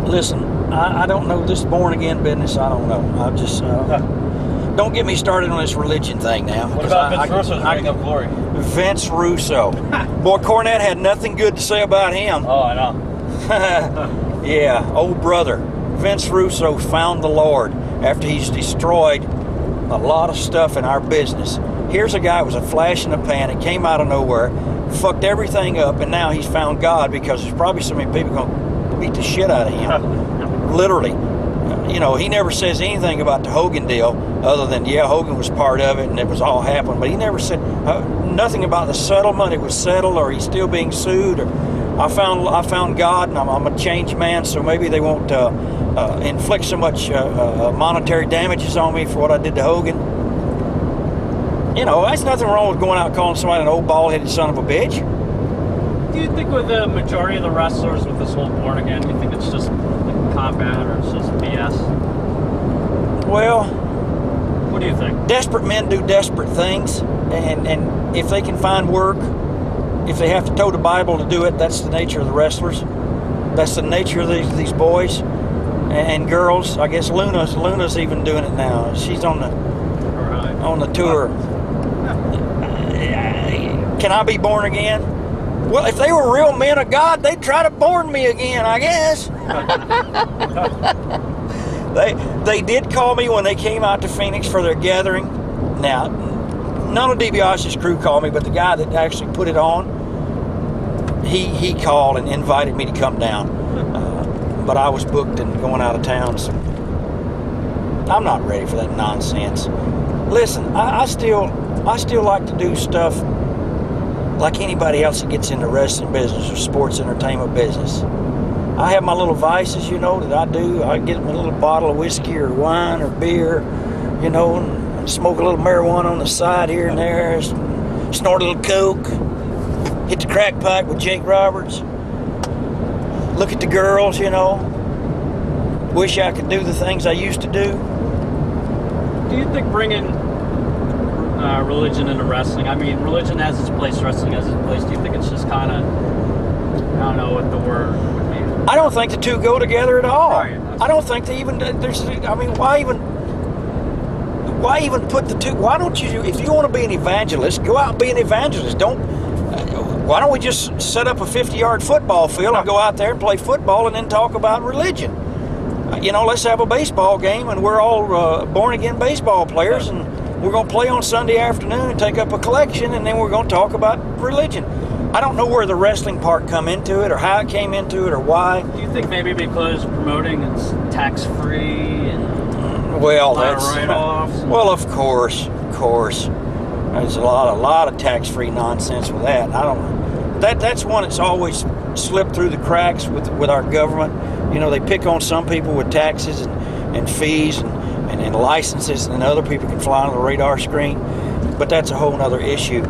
Listen, I don't know this born-again business. I don't know. I just... don't get me started on this religion thing now. What about Vince Russo's Ring of Glory? Vince Russo. Boy, Cornette had nothing good to say about him. Oh, I know. Yeah, old brother. Vince Russo found the Lord after he's destroyed a lot of stuff in our business. Here's a guy who was a flash in the pan. It came out of nowhere, fucked everything up, and now he's found God because there's probably so many people going to beat the shit out of him. Literally. You know, he never says anything about the Hogan deal other than, yeah, Hogan was part of it and it was all happened. But he never said nothing about the settlement. It was settled or he's still being sued. Or I found God and I'm a changed man, so maybe they won't inflict so much monetary damages on me for what I did to Hogan. You know, there's nothing wrong with going out calling somebody an old bald-headed son of a bitch. Do you think with the majority of the wrestlers with this whole born again, do you think it's just combat or it's just BS? Well, what do you think? Desperate men do desperate things, and if they can find work, if they have to toe the Bible to do it, that's the nature of the wrestlers. That's the nature of these boys and girls. I guess Luna's even doing it now. She's on the tour. Can I be born again? Well, if they were real men of God, they'd try to born me again, I guess. They did call me when they came out to Phoenix for their gathering. Now, none of DeBiase's crew called me, but the guy that actually put it on, he called and invited me to come down. But I was booked and going out of town, so I'm not ready for that nonsense. Listen, I still like to do stuff like anybody else that gets into wrestling business or sports entertainment business. I have my little vices, you know, that I do. I get a little bottle of whiskey or wine or beer, you know, and smoke a little marijuana on the side here and there, snort a little coke, hit the crack pipe with Jake Roberts, look at the girls, you know, wish I could do the things I used to do. Do you think bringing religion into wrestling, I mean, religion has its place, wrestling has its place, do you think it's just kind of, I don't know what the word would be? I don't think the two go together at all. Right. I don't think they even, I mean, why even put the two? Why don't you, if you want to be an evangelist, go out and be an evangelist. Why don't we just set up a 50-yard football field and go out there and play football and then talk about religion? You know, let's have a baseball game and we're all born-again baseball players and we're going to play on Sunday afternoon and take up a collection and then we're going to talk about religion. I don't know where the wrestling part come into it or how it came into it or why. Do you think maybe because promoting it's tax-free and well, a lot of write-offs? Well, of course. There's a lot of tax-free nonsense with that. I don't. That's one that's always slipped through the cracks with our government. You know, they pick on some people with taxes and fees and licenses, and other people can fly on the radar screen. But that's a whole other issue.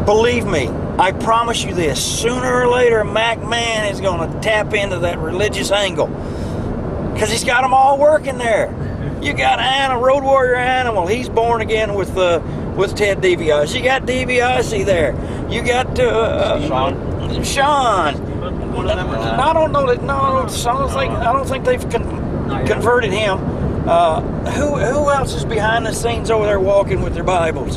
Believe me, I promise you this, sooner or later, McMahon is going to tap into that religious angle. Because he's got them all working there. You got Road Warrior Animal, he's born again with Ted DeBiase. You got DeBiase there. You got Sean. I don't know that. No, I don't think they've converted him. Who else is behind the scenes over there walking with their Bibles?